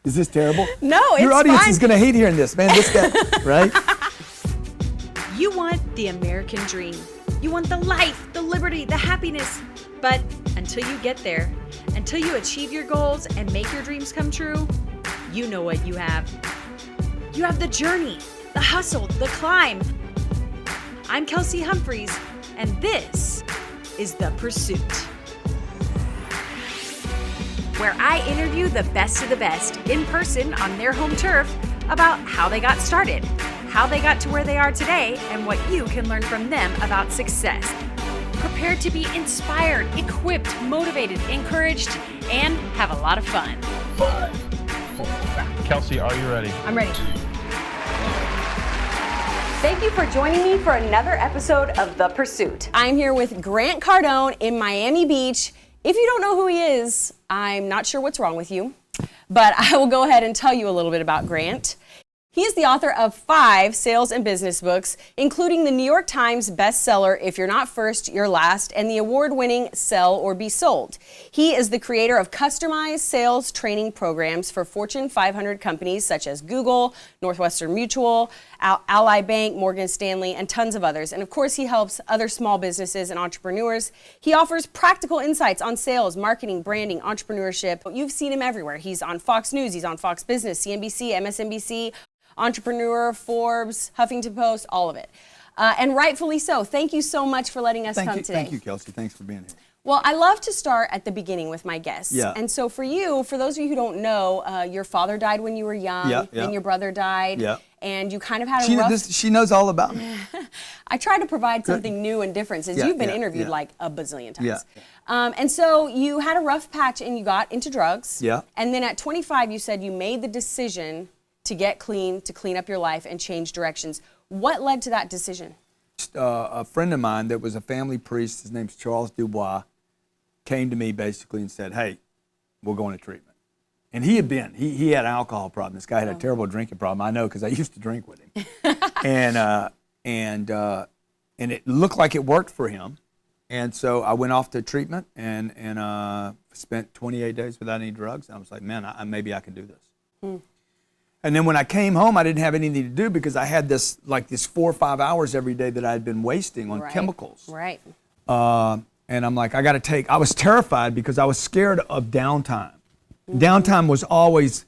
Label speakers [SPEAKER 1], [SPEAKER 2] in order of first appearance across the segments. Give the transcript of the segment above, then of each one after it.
[SPEAKER 1] Is this terrible?
[SPEAKER 2] No, it's
[SPEAKER 1] Your audience
[SPEAKER 2] fine.
[SPEAKER 1] is going to hate hearing this, man. This guy, right?
[SPEAKER 2] You want the American dream. You want the life, the liberty, the happiness. But until you get there, until you achieve your goals and make your dreams come true, you know what you have. You have the journey, the hustle, the climb. I'm Kelsey Humphreys, and this is The Pursuit, where I interview the best of the best in person on their home turf about how they got started, how they got to where they are today, and what you can learn from them about success. Prepare to be inspired, equipped, motivated, encouraged, and have a lot of fun.
[SPEAKER 3] 5, 4. Kelsey, are you ready?
[SPEAKER 2] I'm ready. Thank you for joining me for another episode of The Pursuit. I'm here with Grant Cardone in Miami Beach. If you don't know who he is, I'm not sure what's wrong with you, but I will go ahead and tell you a little bit about Grant. He is the author of 5 sales and business books, including the New York Times bestseller, If You're Not First, You're Last, and the award-winning Sell or Be Sold. He is the creator of customized sales training programs for Fortune 500 companies such as Google, Northwestern Mutual, Ally Bank, Morgan Stanley, and tons of others. And of course, he helps other small businesses and entrepreneurs. He offers practical insights on sales, marketing, branding, entrepreneurship. You've seen him everywhere. He's on Fox News, he's on Fox Business, CNBC, MSNBC, Entrepreneur, Forbes, Huffington Post, all of it. And rightfully so. Thank you so much for letting us come today.
[SPEAKER 1] Thank you, Kelsey. Thanks for being here.
[SPEAKER 2] Well, I love to start at the beginning with my guests.
[SPEAKER 1] Yeah.
[SPEAKER 2] And so for you, for those of you who don't know, your father died when you were young, then your brother died, and you kind of had a rough...
[SPEAKER 1] She knows all about me.
[SPEAKER 2] I try to provide something new and different since you've been interviewed like a bazillion times. And so you had a rough patch and you got into drugs.
[SPEAKER 1] Yeah.
[SPEAKER 2] And then at 25, you said you made the decision to get clean, to clean up your life and change directions. What led to that decision?
[SPEAKER 1] A friend of mine that was a family priest, his name's Charles Dubois, came to me basically and said, hey, we're going to treatment. And he had an alcohol problem. This guy had a terrible drinking problem. I know because I used to drink with him. and it looked like it worked for him. And so I went off to treatment and spent 28 days without any drugs. And I was like, man, maybe I can do this. And then when I came home, I didn't have anything to do because I had this 4 or 5 hours every day that I had been wasting on chemicals.
[SPEAKER 2] Right.
[SPEAKER 1] And I'm like, I was terrified because I was scared of downtime. Downtime was always,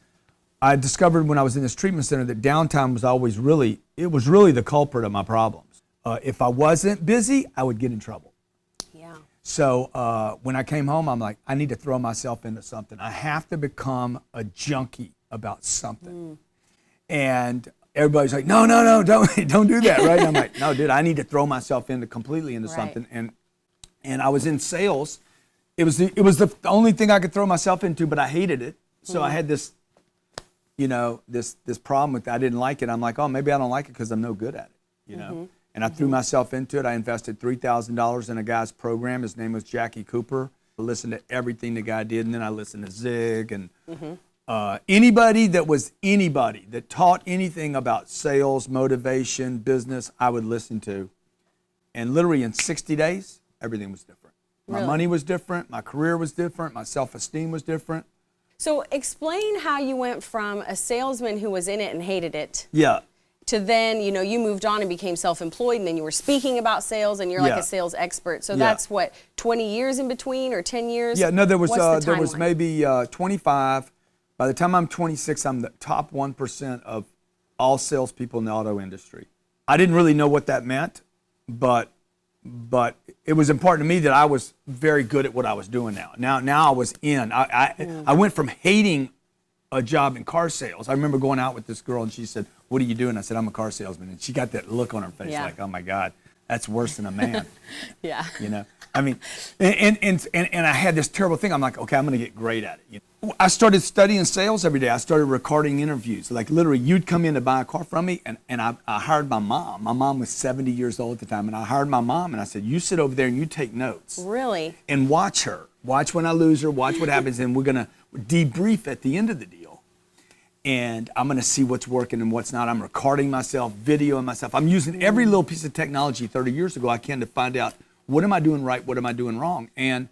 [SPEAKER 1] I discovered when I was in this treatment center that downtime was always really the culprit of my problems. If I wasn't busy, I would get in trouble.
[SPEAKER 2] Yeah.
[SPEAKER 1] So when I came home, I'm like, I need to throw myself into something. I have to become a junkie about something. And everybody's like, no, don't do that, right? And I'm like, no, dude, I need to throw myself completely into something. And I was in sales. It was the only thing I could throw myself into, but I hated it. So I had this, this problem with it. I didn't like it. I'm like, oh, maybe I don't like it because I'm no good at it, And I threw myself into it. I invested $3,000 in a guy's program. His name was Jackie Cooper. I listened to everything the guy did, and then I listened to Zig and anybody that taught anything about sales, motivation, business, I would listen to. And literally in 60 days, everything was different. My money was different, my career was different, my self-esteem was different.
[SPEAKER 2] So explain how you went from a salesman who was in it and hated it to then, you moved on and became self-employed, and then you were speaking about sales and you're like a sales expert. So that's what, 20 years in between or 10 years?
[SPEAKER 1] Yeah, no, there was maybe 25. By the time I'm 26, I'm the top 1% of all salespeople in the auto industry. I didn't really know what that meant, but it was important to me that I was very good at what I was doing now. Now I was in. I went from hating a job in car sales. I remember going out with this girl and she said, what do you do? And I said, I'm a car salesman. And she got that look on her face like, oh my God, that's worse than a man. I mean, and I had this terrible thing. I'm like, okay, I'm going to get great at it. I started studying sales every day. I started recording interviews. Like literally, you'd come in to buy a car from me, and I hired my mom. My mom was 70 years old at the time, and I hired my mom, and I said, you sit over there and you take notes.
[SPEAKER 2] Really?
[SPEAKER 1] And watch her. Watch when I lose her. Watch what happens, and we're going to debrief at the end of the deal. And I'm going to see what's working and what's not. I'm recording myself, videoing myself. I'm using every little piece of technology 30 years ago I can to find out what am I doing right, what am I doing wrong. And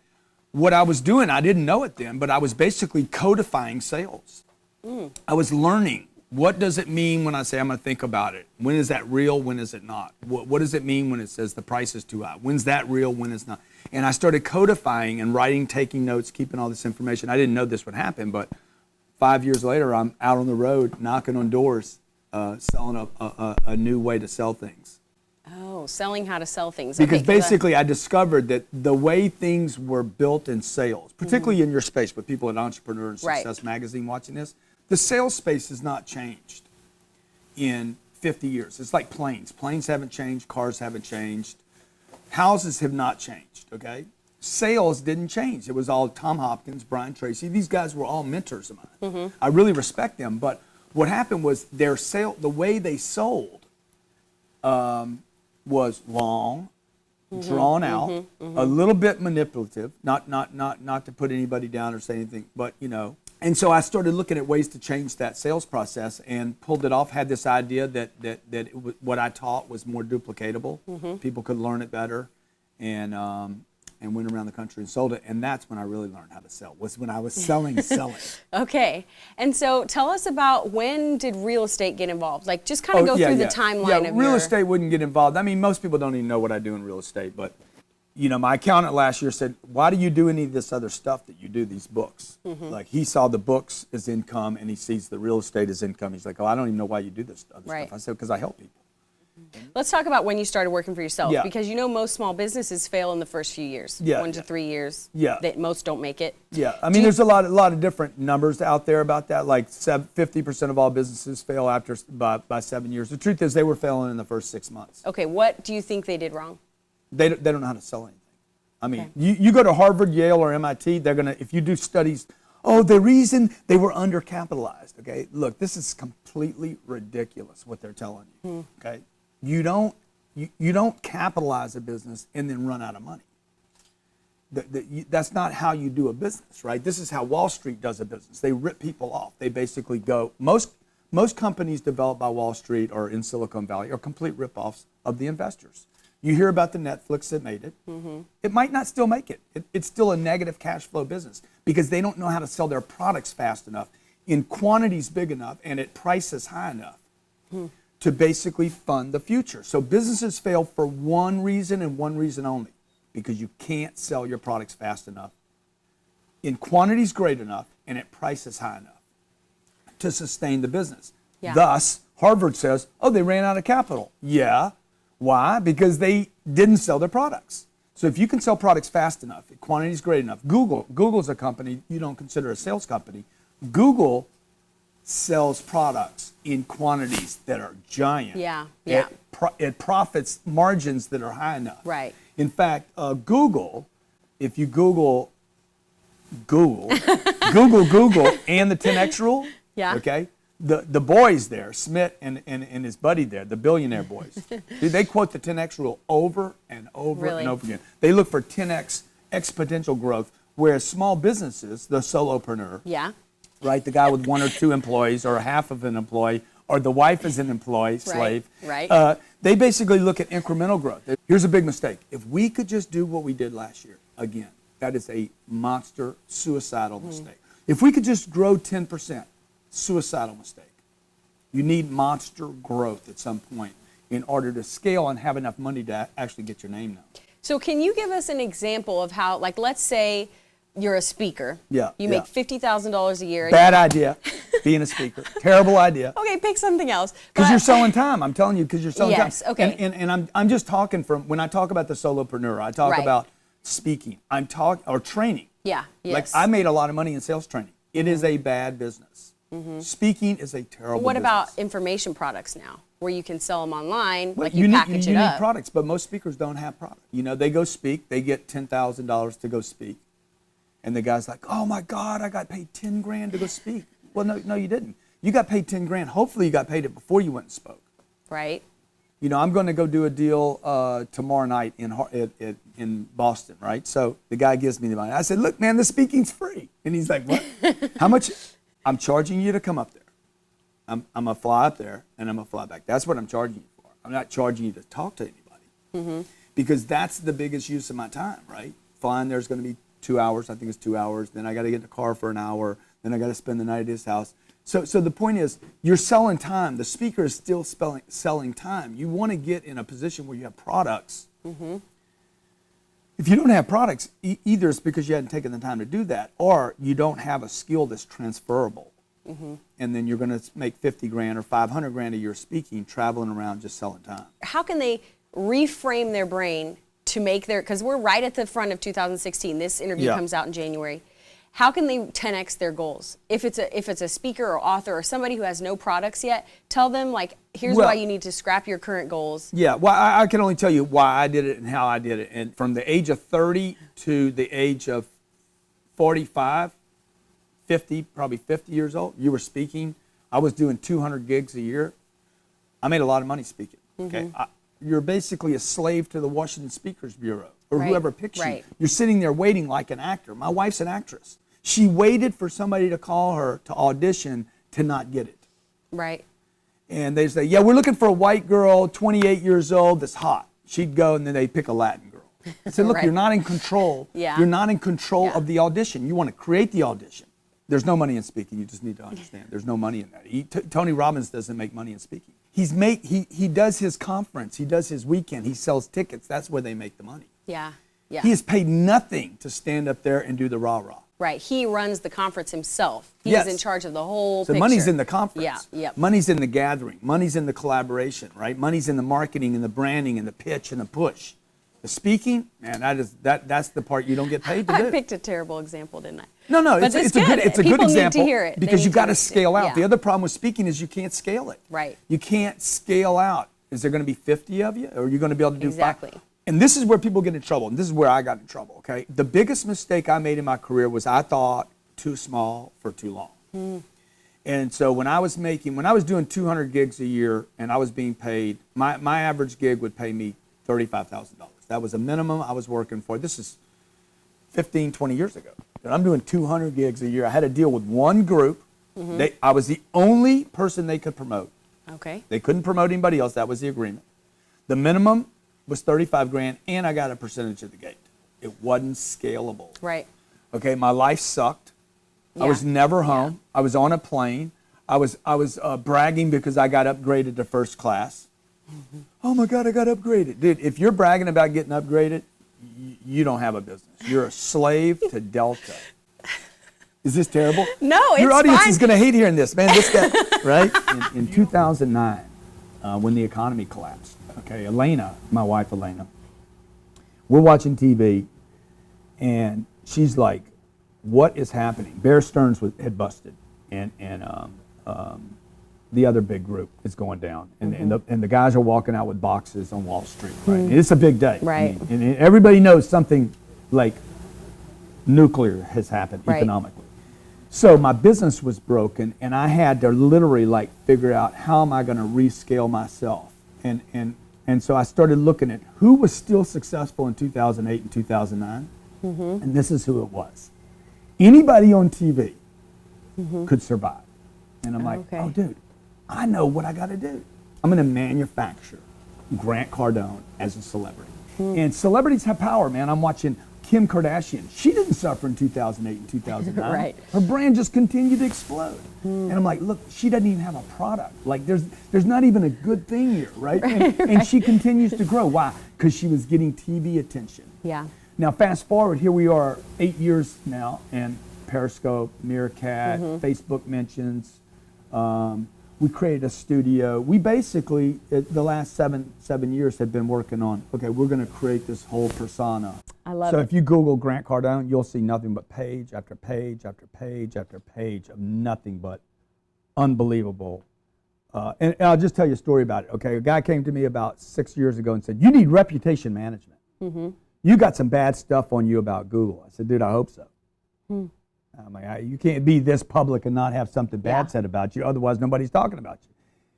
[SPEAKER 1] what I was doing, I didn't know it then, but I was basically codifying sales. I was learning. What does it mean when I say I'm going to think about it? When is that real? When is it not? What does it mean when it says the price is too high? When's that real? When is not? And I started codifying and writing, taking notes, keeping all this information. I didn't know this would happen, but 5 years later, I'm out on the road knocking on doors, selling a new way to sell things.
[SPEAKER 2] Oh, selling how to sell things.
[SPEAKER 1] Because
[SPEAKER 2] Okay,
[SPEAKER 1] basically I discovered that the way things were built in sales, particularly in your space with people at Entrepreneur and Success Magazine watching this, the sales space has not changed in 50 years. It's like planes. Planes haven't changed, cars haven't changed, houses have not changed, okay? Sales didn't change. It was all Tom Hopkins, Brian Tracy. These guys were all mentors of mine. I really respect them, but what happened was their sale, the way they sold, was long, drawn out, a little bit manipulative, not to put anybody down or say anything, but you know. And so I started looking at ways to change that sales process and pulled it off, had this idea that what I taught was more duplicatable. People could learn it better, and went around the country and sold it. And that's when I really learned how to sell, was when I was selling.
[SPEAKER 2] Okay. And so tell us about, when did real estate get involved? Like, just kind of go through the timeline of
[SPEAKER 1] real estate wouldn't get involved. I mean, most people don't even know what I do in real estate, but you know, my accountant last year said, why do you do any of this other stuff that you do, these books? Like, he saw the books as income and he sees the real estate as income. He's like, oh, I don't even know why you do this other stuff. I said, because I help people.
[SPEAKER 2] Let's talk about when you started working for yourself,
[SPEAKER 1] Yeah.
[SPEAKER 2] because you know most small businesses fail in the first few years, 1 to 3 years.
[SPEAKER 1] Yeah.
[SPEAKER 2] That most don't make it.
[SPEAKER 1] Yeah, I mean, there's a lot of different numbers out there about that. Like 50% of all businesses fail after by 7 years. The truth is, they were failing in the first 6 months.
[SPEAKER 2] Okay, what do you think they did wrong?
[SPEAKER 1] They don't know how to sell anything. I mean, you go to Harvard, Yale, or MIT, they're gonna, if you do studies, oh, the reason they were undercapitalized. Okay, look, this is completely ridiculous what they're telling you. Okay, you don't capitalize a business and then run out of money. That's not how you do a business, right? This is how Wall Street does a business. They rip people off. They basically go, most companies developed by Wall Street or in Silicon Valley are complete rip-offs of the investors. You hear about the Netflix that made it. It might not still make it. It's still a negative cash flow business because they don't know how to sell their products fast enough, in quantities big enough, and at prices high enough to basically fund the future. So businesses fail for one reason and one reason only, because you can't sell your products fast enough, in quantities great enough, and at prices high enough to sustain the business. Thus, Harvard says, oh, they ran out of capital. Yeah. Why? Because they didn't sell their products. So if you can sell products fast enough, quantities great enough, Google's a company you don't consider a sales company. Google sells products in quantities that are giant. It profits margins that are high enough.
[SPEAKER 2] Right.
[SPEAKER 1] In fact, Google, if you Google Google and the 10X rule, okay? The boys there, Smith and his buddy there, the billionaire boys, they quote the 10X rule over and over and over again. They look for 10X exponential growth, whereas small businesses, the solopreneur, right, the guy with 1 or 2 employees or half of an employee, or the wife is an employee, slave, they basically look at incremental growth. Here's a big mistake. If we could just do what we did last year, again, that is a monster suicidal mistake. If we could just grow 10%, suicidal mistake. You need monster growth at some point in order to scale and have enough money to actually get your name known.
[SPEAKER 2] So can you give us an example of how, like, let's say you're a speaker. You make $50,000 a year.
[SPEAKER 1] Bad idea, being a speaker. Terrible idea.
[SPEAKER 2] Okay, pick something else.
[SPEAKER 1] Because you're selling time. I'm telling you, because you're selling time.
[SPEAKER 2] Okay.
[SPEAKER 1] And I'm just talking from, when I talk about the solopreneur, I talk about speaking. I'm talking, or training. Like, I made a lot of money in sales training. It is a bad business. Speaking is a terrible business.
[SPEAKER 2] What about information products now, where you can sell them online,
[SPEAKER 1] well,
[SPEAKER 2] like you package it up?
[SPEAKER 1] You need products, but most speakers don't have products. You know, they go speak, they get $10,000 to go speak. And the guy's like, oh my God, I got paid 10 grand to go speak. Well, no, you didn't. You got paid 10 grand. Hopefully you got paid it before you went and spoke.
[SPEAKER 2] Right.
[SPEAKER 1] You know, I'm going to go do a deal tomorrow night in Boston, right? So the guy gives me the money. I said, look, man, the speaking's free. And he's like, what? How much? I'm charging you to come up there. I'm going to fly up there and I'm going to fly back. That's what I'm charging you for. I'm not charging you to talk to anybody. Because that's the biggest use of my time, right? Flying there's going to be 2 hours. I think it's 2 hours. Then I got to get in the car for an hour. Then I got to spend the night at his house. So the point is, you're selling time. The speaker is still selling time. You want to get in a position where you have products. Mm-hmm. If you don't have products, either it's because you hadn't taken the time to do that, or you don't have a skill that's transferable. Mm-hmm. And then you're going to make 50 grand or 500 grand a year speaking, traveling around just selling time. How
[SPEAKER 2] can they reframe their brain to make because we're right at the front of 2016. This interview comes out in January. How can they 10x their goals? If it's a speaker or author or somebody who has no products yet, tell them like, here's why you need to scrap your current goals.
[SPEAKER 1] Yeah, well, I can only tell you why I did it and how I did it. And from the age of 30 to the age of 45, 50, probably 50 years old, you were speaking. I was doing 200 gigs a year. I made a lot of money speaking. Okay, you're basically a slave to the Washington Speakers Bureau or whoever picks you. You're sitting there waiting like an actor. My wife's an actress. She waited for somebody to call her to audition to not get it.
[SPEAKER 2] Right.
[SPEAKER 1] And they say, yeah, we're looking for a white girl, 28 years old, that's hot. She'd go, and then they'd pick a Latin girl. I said, look, you're not in control. You're not in control of the audition. You want to create the audition. There's no money in speaking. You just need to understand. There's no money in that. Tony Robbins doesn't make money in speaking. He does his conference. He does his weekend. He sells tickets. That's where they make the money.
[SPEAKER 2] Yeah.
[SPEAKER 1] He is paid nothing to stand up there and do the rah-rah.
[SPEAKER 2] Right. He runs the conference himself. He's in charge of the whole picture.
[SPEAKER 1] Money's in the conference.
[SPEAKER 2] Yeah.
[SPEAKER 1] Money's in the gathering. Money's in the collaboration, right? Money's in the marketing and the branding and the pitch and the push. The speaking, man, that's the part you don't get paid to do.
[SPEAKER 2] I picked a terrible example, didn't I?
[SPEAKER 1] No, it's a good example.
[SPEAKER 2] People need to hear it.
[SPEAKER 1] Because you got to scale out. The other problem with speaking is you can't scale it.
[SPEAKER 2] Right.
[SPEAKER 1] You can't scale out. Is there going to be 50 of you, or are you going to be able to do 5?
[SPEAKER 2] Exactly.
[SPEAKER 1] And this is where people get in trouble, and this is where I got in trouble, okay? The biggest mistake I made in my career was I thought too small for too long. And so when I was doing 200 gigs a year and I was being paid, my average gig would pay me $35,000. That was a minimum I was working for. This is 15, 20 years ago. And I'm doing 200 gigs a year. I had a deal with one group. I was the only person they could promote.
[SPEAKER 2] Okay.
[SPEAKER 1] They couldn't promote anybody else. That was the agreement. The minimum was 35 grand, and I got a percentage of the gate. It wasn't scalable.
[SPEAKER 2] Right.
[SPEAKER 1] Okay, my life sucked. I was never home. I was on a plane. I was bragging because I got upgraded to first class. Oh my God, I got upgraded. Dude, if you're bragging about getting upgraded, you don't have a business. You're a slave to Delta. Is this terrible?
[SPEAKER 2] No, it's
[SPEAKER 1] Your audience
[SPEAKER 2] fine.
[SPEAKER 1] is going to hate hearing this, man. This guy, right? In 2009, when the economy collapsed, okay, Elena, my wife Elena, we're watching TV, and she's like, what is happening? Bear Stearns had busted, and the other big group is going down, and the guys are walking out with boxes on Wall Street, right? And it's a big day,
[SPEAKER 2] right?
[SPEAKER 1] I mean, and everybody knows something like nuclear has happened economically. So my business was broken, and I had to literally like figure out how am I going to rescale myself, and so I started looking at who was still successful in 2008 and 2009, and this is who it was. Anybody on TV could survive, and I'm like, oh, dude. I know what I got to do. I'm going to manufacture Grant Cardone as a celebrity. And celebrities have power, man. I'm watching Kim Kardashian. She didn't suffer in 2008 and 2009.
[SPEAKER 2] Right.
[SPEAKER 1] Her brand just continued to explode. And I'm like, look, she doesn't even have a product. Like, there's not even a good thing here, right? And she continues to grow. Why? Because she was getting TV attention.
[SPEAKER 2] Yeah.
[SPEAKER 1] Now, fast forward, here we are 8 years now, and Periscope, Meerkat, Facebook mentions. We created a studio. We basically, the last seven years, have been working on, okay, we're going to create this whole persona.
[SPEAKER 2] I love it.
[SPEAKER 1] So if you Google Grant Cardone, you'll see nothing but page after page after page after page of nothing but unbelievable. And I'll just tell you a story about it, okay? A guy came to me about 6 years ago and said, you need reputation management. You got some bad stuff on you about Google. I said, dude, I hope so. I'm like, you can't be this public and not have something bad said about you. Otherwise, nobody's talking about you.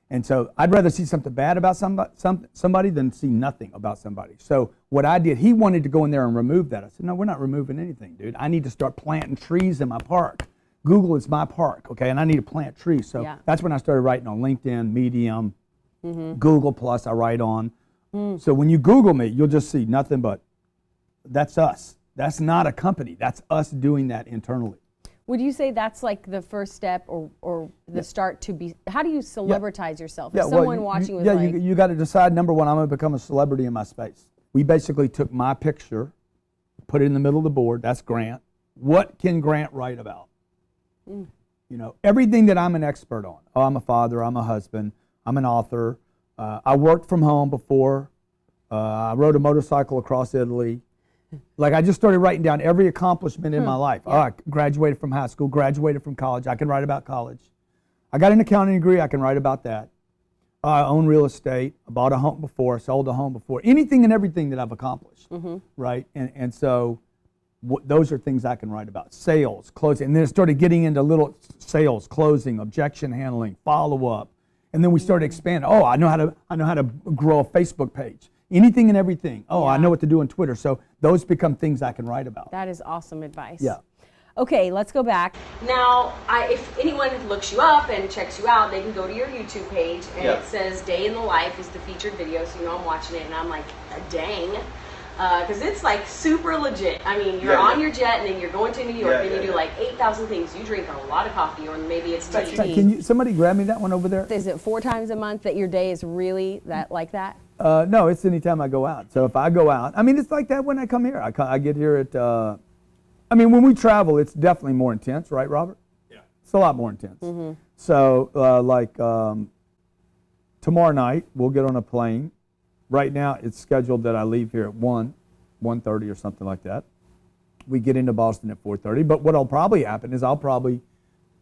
[SPEAKER 1] And so I'd rather see something bad about somebody than see nothing about somebody. So what I did, he wanted to go in there and remove that. I said, no, we're not removing anything, dude. I need to start planting trees in my park. Google is my park, okay, and I need to plant trees. So that's when I started writing on LinkedIn, Medium, Google Plus I write on. So when you Google me, you'll just see nothing but that's us. That's not a company. That's us doing that internally.
[SPEAKER 2] Would you say that's like the first step or the start to be, how do you celebritize yourself? If someone watching was like.
[SPEAKER 1] You got to decide, number one, I'm going to become a celebrity in my space. We basically took my picture, put it in the middle of the board. That's Grant. What can Grant write about? You know, everything that I'm an expert on. Oh, I'm a father, I'm a husband, I'm an author. I worked from home before. I rode a motorcycle across Italy. Like, I just started writing down every accomplishment in my life. Oh, I graduated from high school, graduated from college. I can write about college. I got an accounting degree. I can write about that. I own real estate. I bought a home before, sold a home before. Anything and everything that I've accomplished, right? And so those are things I can write about. Sales, closing. And then it started getting into little sales, closing, objection handling, follow-up. And then we started expanding. Oh, I know how to grow a Facebook page. Anything and everything. Oh, I know what to do on Twitter. So those become things I can write about.
[SPEAKER 2] That is awesome advice.
[SPEAKER 1] Yeah.
[SPEAKER 2] Okay, let's go back. Now, if anyone looks you up and checks you out, they can go to your YouTube page, and it says Day in the Life is the featured video, so you know I'm watching it, and I'm like, dang. Because it's like super legit. I mean, you're on your jet, and then you're going to New York, and you do like 8,000 things. You drink a lot of coffee, or maybe it's tea.
[SPEAKER 1] Can somebody grab me that one over there?
[SPEAKER 2] Is it 4 times a month that your day is really like that?
[SPEAKER 1] No, it's anytime I go out. So if I go out, I mean, it's like that when I come here. I get here at, I mean, when we travel, it's definitely more intense, right, Robert? Yeah. It's a lot more intense. So, tomorrow night, we'll get on a plane. Right now, it's scheduled that I leave here at 1:30 or something like that. We get into Boston at 4:30. But what'll probably happen is I'll probably,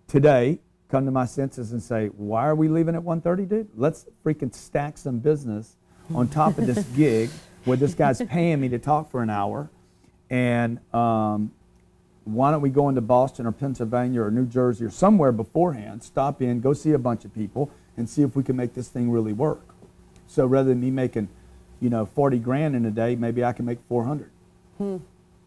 [SPEAKER 1] today, come to my senses and say, why are we leaving at 1:30, dude? Let's freaking stack some business on top of this gig where this guy's paying me to talk for an hour. And why don't we go into Boston or Pennsylvania or New Jersey or somewhere beforehand, stop in, go see a bunch of people, and see if we can make this thing really work. So rather than me making, 40 grand in a day, maybe I can make 400.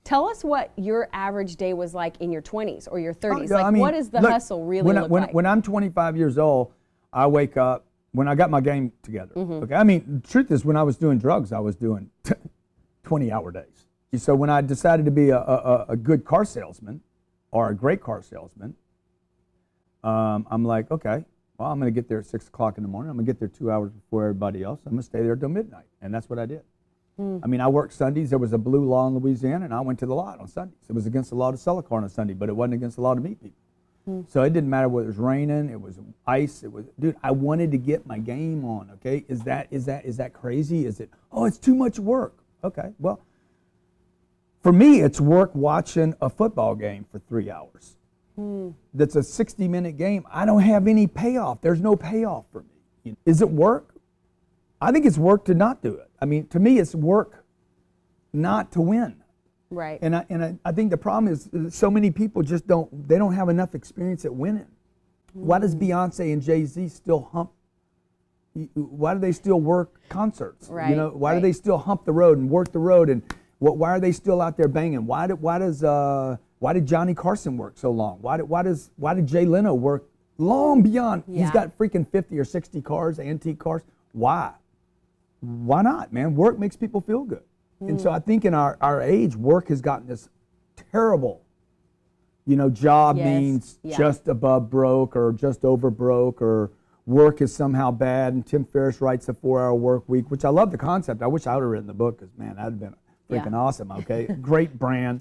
[SPEAKER 2] Tell us what your average day was like in your 20s or your 30s. What is the hustle really look like?
[SPEAKER 1] When I'm 25 years old, I wake up, when I got my game together. Okay, I mean, the truth is, when I was doing drugs, I was doing 20-hour days. So when I decided to be a good car salesman or a great car salesman, I'm like, okay, well, I'm going to get there at 6 o'clock in the morning. I'm going to get there 2 hours before everybody else. I'm going to stay there till midnight. And that's what I did. I mean, I worked Sundays. There was a blue law in Louisiana, and I went to the lot on Sundays. It was against the law to sell a car on a Sunday, but it wasn't against the law to meet people. So it didn't matter whether it was raining, it was ice, dude, I wanted to get my game on, okay? Is that crazy? Is it, it's too much work? Okay, well, for me, it's work watching a football game for 3 hours. That's a 60-minute game. I don't have any payoff. There's no payoff for me. Is it work? I think it's work to not do it. I mean, to me, it's work not to win.
[SPEAKER 2] Right.
[SPEAKER 1] And I think the problem is so many people just don't have enough experience at winning. Why does Beyonce and Jay-Z still hump? Why do they still work concerts?
[SPEAKER 2] Right.
[SPEAKER 1] Why do they still hump the road and work the road? And why are they still out there banging? Why did Johnny Carson work so long? Why did Jay Leno work long beyond? He's got freaking 50 or 60 cars, antique cars. Why? Why not, man? Work makes people feel good. And so I think in our age, work has gotten this terrible, job means just above broke or just over broke, or work is somehow bad. And Tim Ferriss writes a 4-hour work week, which I love the concept. I wish I would have written the book, because, man, that'd have been freaking awesome, okay? Great brand.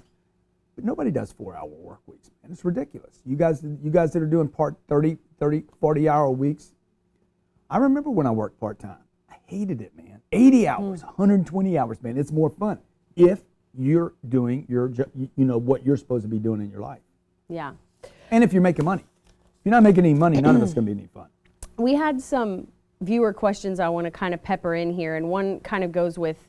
[SPEAKER 1] But nobody does 4-hour work weeks, man. It's ridiculous. You guys that are doing 30, 40-hour weeks, I remember when I worked part-time. I hated it, man. 80 hours, 120 hours, man. It's more fun if you're doing what you're supposed to be doing in your life.
[SPEAKER 2] Yeah.
[SPEAKER 1] And if you're making money. If you're not making any money, none of it's going to be any fun.
[SPEAKER 2] We had some viewer questions I want to kind of pepper in here, and one kind of goes with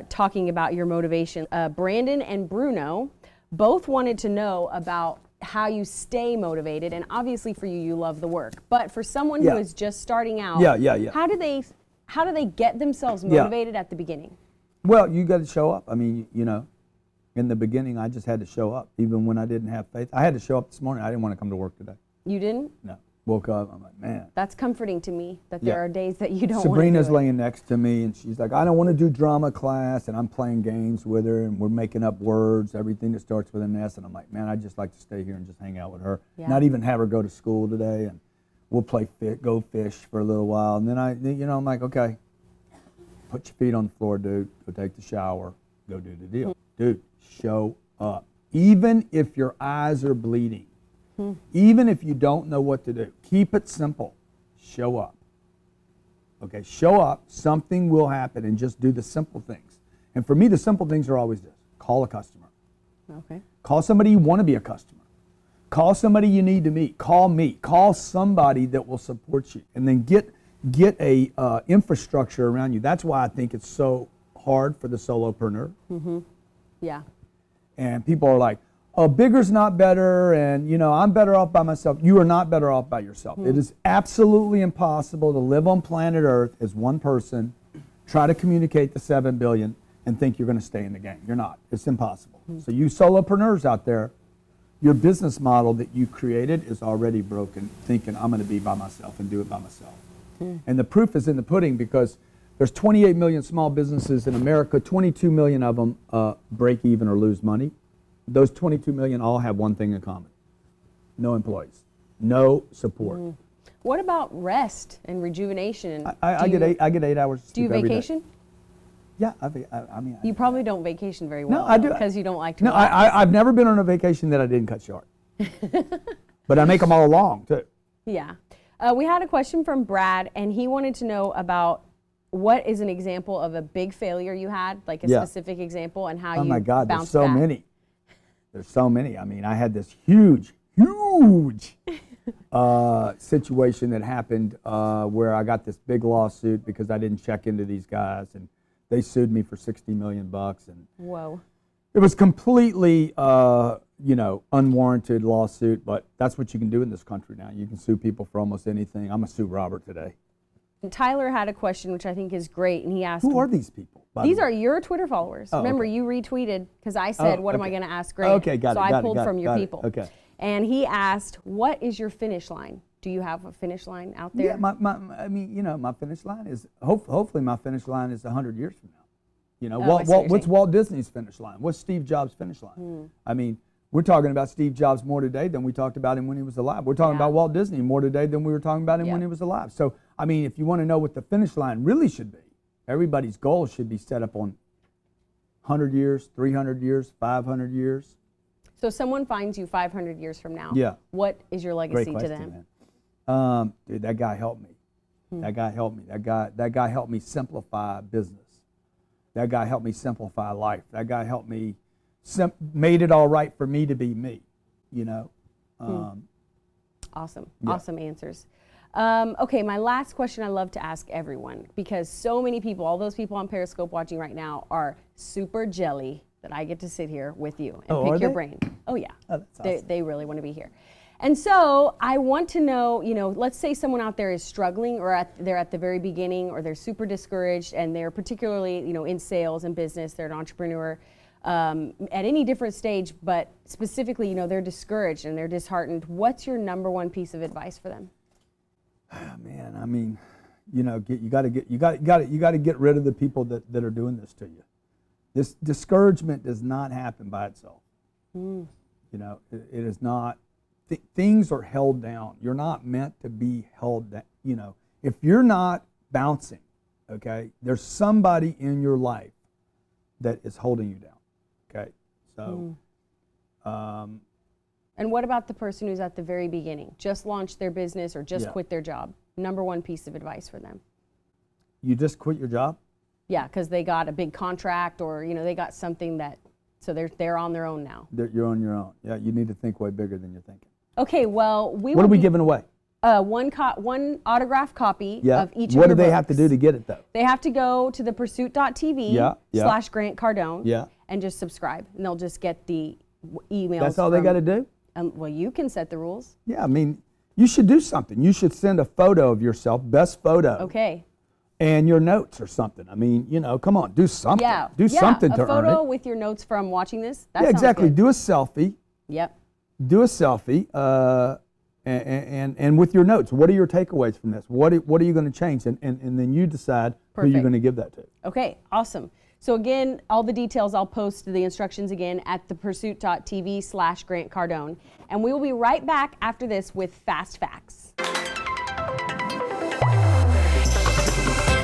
[SPEAKER 2] talking about your motivation. Brandon and Bruno both wanted to know about how you stay motivated, and obviously for you, you love the work. But for someone who is just starting out, how do they get themselves motivated at the beginning?
[SPEAKER 1] Well, you got to show up. I mean, in the beginning, I just had to show up, even when I didn't have faith. I had to show up this morning. I didn't want to come to work today.
[SPEAKER 2] You didn't?
[SPEAKER 1] No. Woke up, I'm like, man.
[SPEAKER 2] That's comforting to me that there are days that you don't
[SPEAKER 1] Sabrina's
[SPEAKER 2] want to do it.
[SPEAKER 1] laying next to me, and she's like, I don't want to do drama class, and I'm playing games with her, and we're making up words, everything that starts with an S, and I'm like, man, I'd just like to stay here and just hang out with her.
[SPEAKER 2] Yeah.
[SPEAKER 1] Not even have her go to school today, and we'll go fish for a little while, and then I'm like, okay, put your feet on the floor, dude, go take the shower, go do the deal. Dude, show up. Even if your eyes are bleeding, even if you don't know what to do, keep it simple. Show up. Okay, show up, something will happen, and just do the simple things. And for me, the simple things are always this. Call a customer.
[SPEAKER 2] Okay.
[SPEAKER 1] Call somebody you want to be a customer. Call somebody you need to meet. Call me. Call somebody that will support you. And then get a infrastructure around you. That's why I think it's so hard for the solopreneur.
[SPEAKER 2] Yeah.
[SPEAKER 1] And people are like, oh, bigger's not better, and I'm better off by myself. You are not better off by yourself. It is absolutely impossible to live on planet Earth as one person, try to communicate to 7 billion, and think you're going to stay in the game. You're not. It's impossible. So you solopreneurs out there, your business model that you created is already broken, thinking I'm going to be by myself and do it by myself. And the proof is in the pudding, because there's 28 million small businesses in America. 22 million of them break even or lose money. Those 22 million all have one thing in common: no employees, no support.
[SPEAKER 2] What about rest and rejuvenation?
[SPEAKER 1] I get 8 hours of
[SPEAKER 2] Do you
[SPEAKER 1] sleep every day.
[SPEAKER 2] vacation?
[SPEAKER 1] Yeah, I mean.
[SPEAKER 2] You probably don't vacation very well.
[SPEAKER 1] No, I do.
[SPEAKER 2] Because you don't like to.
[SPEAKER 1] No,
[SPEAKER 2] relax.
[SPEAKER 1] I've never been on a vacation that I didn't cut short. But I make them all long too.
[SPEAKER 2] Yeah. We had a question from Brad, and he wanted to know about what is an example of a big failure you had, like a specific example, and how you
[SPEAKER 1] Oh my God, there's
[SPEAKER 2] bounced
[SPEAKER 1] so
[SPEAKER 2] back.
[SPEAKER 1] many. There's so many. I mean, I had this huge situation that happened where I got this big lawsuit because I didn't check into these guys, and they sued me for $60 million, and
[SPEAKER 2] Whoa.
[SPEAKER 1] it was completely, unwarranted lawsuit. But that's what you can do in this country now. You can sue people for almost anything. I'm gonna sue Robert today.
[SPEAKER 2] And Tyler had a question, which I think is great, and he asked,
[SPEAKER 1] Who are these people? by
[SPEAKER 2] These
[SPEAKER 1] the way?
[SPEAKER 2] are your Twitter followers.
[SPEAKER 1] Oh,
[SPEAKER 2] Remember,
[SPEAKER 1] okay.
[SPEAKER 2] you retweeted, because I said, what am I
[SPEAKER 1] okay.
[SPEAKER 2] going to ask Grant?
[SPEAKER 1] Okay, got
[SPEAKER 2] so
[SPEAKER 1] it,
[SPEAKER 2] I
[SPEAKER 1] got it,
[SPEAKER 2] pulled
[SPEAKER 1] got it,
[SPEAKER 2] from your
[SPEAKER 1] got it.
[SPEAKER 2] people.
[SPEAKER 1] Okay.
[SPEAKER 2] And he asked, what is your finish line? Do you have a finish line out there?
[SPEAKER 1] Yeah, my finish line is hopefully my finish line is 100 years from now.
[SPEAKER 2] I see what you're
[SPEAKER 1] What's
[SPEAKER 2] saying.
[SPEAKER 1] Walt Disney's finish line? What's Steve Jobs' finish line? I mean, we're talking about Steve Jobs more today than we talked about him when he was alive. We're talking
[SPEAKER 2] Yeah.
[SPEAKER 1] about Walt Disney more today than we were talking about him when
[SPEAKER 2] Yeah.
[SPEAKER 1] he was alive. So, I mean, if you want to know what the finish line really should be, everybody's goal should be set up on 100 years, 300 years, 500 years.
[SPEAKER 2] So someone finds you 500 years from now.
[SPEAKER 1] Yeah.
[SPEAKER 2] What is your
[SPEAKER 1] Great
[SPEAKER 2] legacy to
[SPEAKER 1] question,
[SPEAKER 2] them?
[SPEAKER 1] man. Dude, that guy helped me. That guy helped me. That guy helped me simplify business. That guy helped me simplify life. That guy helped me, made it all right for me to be me.
[SPEAKER 2] Awesome.
[SPEAKER 1] Yeah.
[SPEAKER 2] Awesome answers. Okay, my last question I love to ask everyone, because so many people, all those people on Periscope watching right now, are super jelly that I get to sit here with you and
[SPEAKER 1] Oh, are
[SPEAKER 2] pick your
[SPEAKER 1] they?
[SPEAKER 2] brain. Oh yeah,
[SPEAKER 1] Oh, that's awesome.
[SPEAKER 2] they really want to be here. And so I want to know, let's say someone out there is struggling, or they're at the very beginning, or they're super discouraged, and they're particularly, in sales and business, they're an entrepreneur at any different stage, but specifically, they're discouraged and they're disheartened. What's your number one piece of advice for them?
[SPEAKER 1] Man, I mean, you got to get rid of the people that are doing this to you. This discouragement does not happen by itself. It is not. Things are held down. You're not meant to be held down. If you're not bouncing, okay, there's somebody in your life that is holding you down. Okay, so.
[SPEAKER 2] And what about the person who's at the very beginning, just launched their business or just
[SPEAKER 1] Yeah.
[SPEAKER 2] quit their job? Number one piece of advice for them.
[SPEAKER 1] You just quit your job?
[SPEAKER 2] Yeah, because they got a big contract, or they got something so they're on their own now.
[SPEAKER 1] You're on your own. Yeah, you need to think way bigger than you're thinking.
[SPEAKER 2] Okay, well,
[SPEAKER 1] What are we giving away?
[SPEAKER 2] one autographed copy
[SPEAKER 1] Yeah.
[SPEAKER 2] of each
[SPEAKER 1] What
[SPEAKER 2] of
[SPEAKER 1] do
[SPEAKER 2] your
[SPEAKER 1] they have to
[SPEAKER 2] books.
[SPEAKER 1] do to get it though?
[SPEAKER 2] They have to go to thepursuit.tv
[SPEAKER 1] Yeah.
[SPEAKER 2] /Grant Cardone
[SPEAKER 1] Yeah.
[SPEAKER 2] and just subscribe, and they'll just get the emails.
[SPEAKER 1] That's all they got to do?
[SPEAKER 2] Well, you can set the rules.
[SPEAKER 1] Yeah, I mean, you should do something. You should send a photo of yourself, best photo,
[SPEAKER 2] Okay.
[SPEAKER 1] and your notes or something. I mean, come on, do something.
[SPEAKER 2] Yeah.
[SPEAKER 1] Do something
[SPEAKER 2] a
[SPEAKER 1] to earn
[SPEAKER 2] photo
[SPEAKER 1] it.
[SPEAKER 2] with your notes from watching this. That
[SPEAKER 1] Yeah,
[SPEAKER 2] sounds
[SPEAKER 1] exactly.
[SPEAKER 2] good.
[SPEAKER 1] Do a selfie.
[SPEAKER 2] Yep.
[SPEAKER 1] Do a selfie. and with your notes, what are your takeaways from this? What are you going to change? And then you decide who you're going to give that to.
[SPEAKER 2] Okay, awesome. So again, all the details, I'll post the instructions again at thepursuit.tv/Grant Cardone. And we will be right back after this with Fast Facts.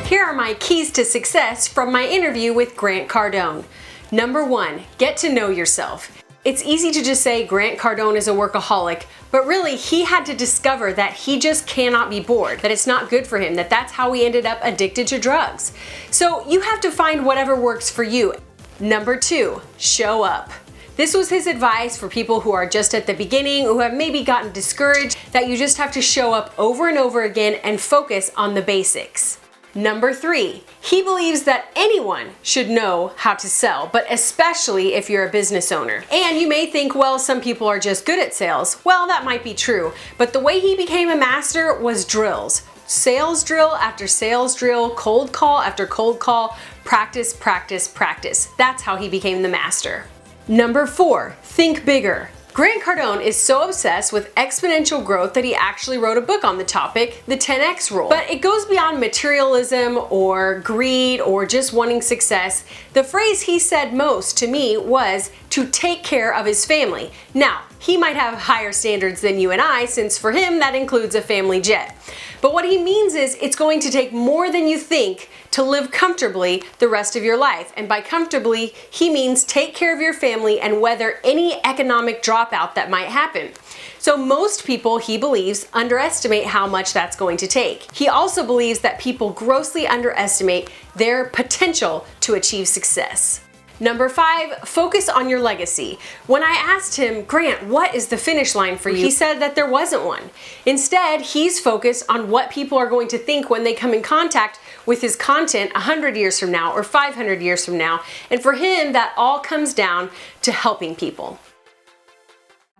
[SPEAKER 2] Here are my keys to success from my interview with Grant Cardone. Number 1, get to know yourself. It's easy to just say Grant Cardone is a workaholic, but really he had to discover that he just cannot be bored, that it's not good for him, that that's how he ended up addicted to drugs. So you have to find whatever works for you. Number 2, show up. This was his advice for people who are just at the beginning, who have maybe gotten discouraged, that you just have to show up over and over again and focus on the basics. Number 3, he believes that anyone should know how to sell, but especially if you're a business owner. And you may think, well, some people are just good at sales. Well, that might be true, but the way he became a master was drills. Sales drill after sales drill, cold call after cold call, practice, practice, practice. That's how he became the master. Number 4, think bigger. Grant Cardone is so obsessed with exponential growth that he actually wrote a book on the topic, The 10X Rule. But it goes beyond materialism or greed or just wanting success. The phrase he said most to me was to take care of his family. Now, he might have higher standards than you and I, since for him that includes a family jet. But what he means is it's going to take more than you think to live comfortably the rest of your life. And by comfortably, he means take care of your family and weather any economic dropout that might happen. So most people, he believes, underestimate how much that's going to take. He also believes that people grossly underestimate their potential to achieve success. Number 5, focus on your legacy. When I asked him, Grant, what is the finish line for you? He said that there wasn't one. Instead, he's focused on what people are going to think when they come in contact with his content 100 years from now or 500 years from now. And for him, that all comes down to helping people.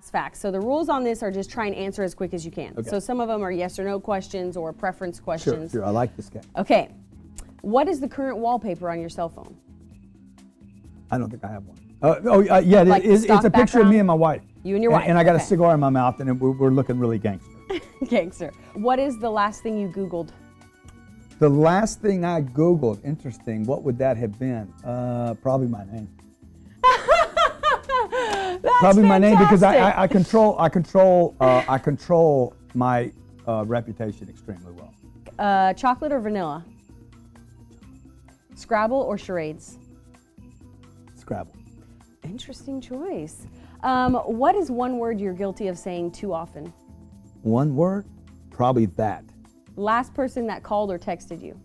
[SPEAKER 2] Facts. So the rules on this are just try and answer as quick as you can.
[SPEAKER 1] Okay.
[SPEAKER 2] So some of them are yes or no questions or preference questions.
[SPEAKER 1] Sure. I like this game.
[SPEAKER 2] Okay. What is the current wallpaper on your cell phone?
[SPEAKER 1] I don't think I have one. Yeah,
[SPEAKER 2] Like
[SPEAKER 1] it's
[SPEAKER 2] stock
[SPEAKER 1] a picture
[SPEAKER 2] background?
[SPEAKER 1] of me and my wife.
[SPEAKER 2] You and your wife.
[SPEAKER 1] And I got
[SPEAKER 2] okay.
[SPEAKER 1] a cigar in my mouth, and we're looking really gangster.
[SPEAKER 2] Gangster. What is the last thing you Googled?
[SPEAKER 1] The last thing I Googled, interesting, what would that have been? Probably my name.
[SPEAKER 2] That's
[SPEAKER 1] Probably my name, because
[SPEAKER 2] fantastic.
[SPEAKER 1] I control my reputation extremely well.
[SPEAKER 2] Chocolate or vanilla? Scrabble or charades?
[SPEAKER 1] Scrabble.
[SPEAKER 2] Interesting choice. What is one word you're guilty of saying too often?
[SPEAKER 1] One word? Probably that.
[SPEAKER 2] Last person that called or texted you?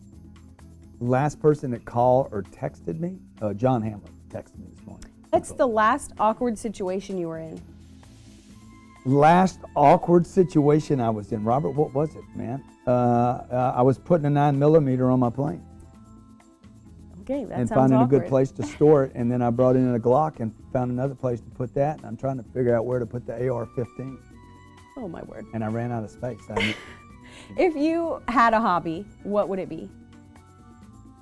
[SPEAKER 1] Last person that called or texted me? John Hamlin texted me this morning.
[SPEAKER 2] What's the last awkward situation you were in?
[SPEAKER 1] Last awkward situation I was in, Robert, what was it, man? I was putting a 9mm on my plane.
[SPEAKER 2] Okay, that
[SPEAKER 1] and
[SPEAKER 2] sounds
[SPEAKER 1] finding
[SPEAKER 2] awkward.
[SPEAKER 1] a good place to store it, and then I brought in a Glock and found another place to put that, and I'm trying to figure out where to put the AR-15.
[SPEAKER 2] Oh my word.
[SPEAKER 1] And I ran out of space.
[SPEAKER 2] If you had a hobby, what would it be?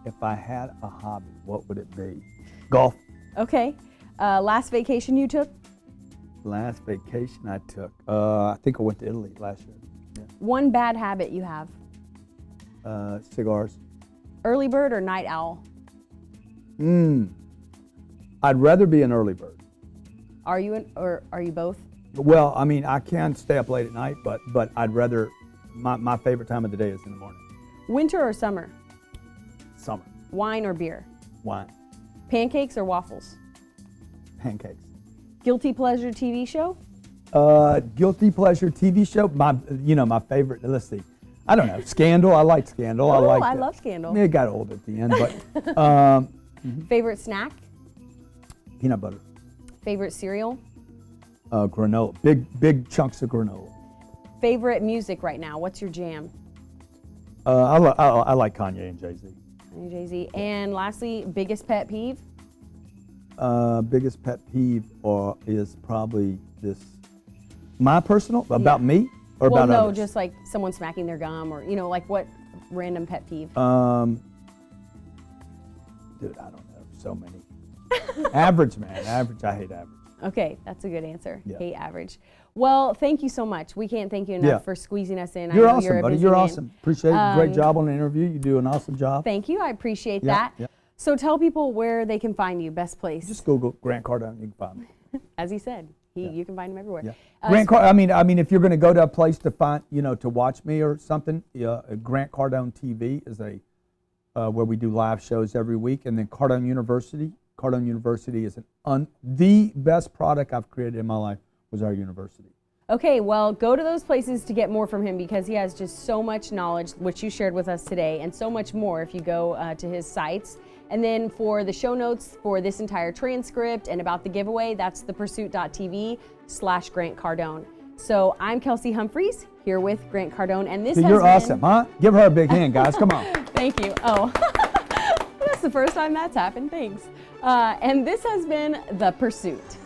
[SPEAKER 1] If I had a hobby, what would it be? Golf.
[SPEAKER 2] Okay. Last vacation you took?
[SPEAKER 1] Last vacation I took, I think I went to Italy last year. Yeah.
[SPEAKER 2] One bad habit you have?
[SPEAKER 1] Cigars.
[SPEAKER 2] Early bird or night owl?
[SPEAKER 1] I'd rather be an early bird.
[SPEAKER 2] Are you are you both?
[SPEAKER 1] Well, I mean, I can stay up late at night, but I'd rather, my favorite time of the day is in the morning.
[SPEAKER 2] Winter or summer?
[SPEAKER 1] Summer.
[SPEAKER 2] Wine or beer?
[SPEAKER 1] Wine.
[SPEAKER 2] Pancakes or waffles?
[SPEAKER 1] Pancakes.
[SPEAKER 2] Guilty pleasure TV show?
[SPEAKER 1] Guilty pleasure TV show. My favorite. Let's see. I don't know. Scandal. I like Scandal.
[SPEAKER 2] Oh,
[SPEAKER 1] I
[SPEAKER 2] love Scandal.
[SPEAKER 1] It got old at the end, but
[SPEAKER 2] Favorite snack?
[SPEAKER 1] peanut butter.
[SPEAKER 2] Favorite cereal?
[SPEAKER 1] Granola. Big chunks of granola.
[SPEAKER 2] Favorite music right now? What's your jam?
[SPEAKER 1] I like Kanye and Jay-Z.
[SPEAKER 2] Jay-Z. And lastly, biggest pet peeve?
[SPEAKER 1] Biggest pet peeve is probably this. My personal about me or
[SPEAKER 2] Well,
[SPEAKER 1] about
[SPEAKER 2] no,
[SPEAKER 1] others?
[SPEAKER 2] just like someone smacking their gum or like what random pet peeve?
[SPEAKER 1] Dude, I don't know. So many. Average, man. Average. I hate average.
[SPEAKER 2] Okay, that's a good answer.
[SPEAKER 1] Yeah.
[SPEAKER 2] Hate average. Well, thank you so much. We can't thank you enough for squeezing us in.
[SPEAKER 1] You're
[SPEAKER 2] I know
[SPEAKER 1] awesome,
[SPEAKER 2] a
[SPEAKER 1] buddy.
[SPEAKER 2] busy
[SPEAKER 1] You're
[SPEAKER 2] man.
[SPEAKER 1] awesome. Appreciate it. Great job on the interview. You do an awesome job.
[SPEAKER 2] Thank you. I appreciate
[SPEAKER 1] Yeah,
[SPEAKER 2] that.
[SPEAKER 1] yeah.
[SPEAKER 2] So tell people where they can find you. Best place.
[SPEAKER 1] Just Google Grant Cardone. You can find me.
[SPEAKER 2] As he said, you can find him everywhere.
[SPEAKER 1] Yeah. Grant I mean, if you're going to go to a place to find, to watch me or something, Grant Cardone TV is where we do live shows every week, and then Cardone University. Cardone University is the best product I've created in my life was our university.
[SPEAKER 2] Okay, well, go to those places to get more from him because he has just so much knowledge, which you shared with us today, and so much more if you go to his sites. And then for the show notes for this entire transcript and about the giveaway, that's thepursuit.tv/Grant Cardone. So I'm Kelsey Humphreys here with Grant Cardone, and this has
[SPEAKER 1] You're
[SPEAKER 2] been...
[SPEAKER 1] awesome, huh? Give her a big hand, guys. Come on.
[SPEAKER 2] Thank you. Oh, that's the first time that's happened. Thanks. And this has been The Pursuit.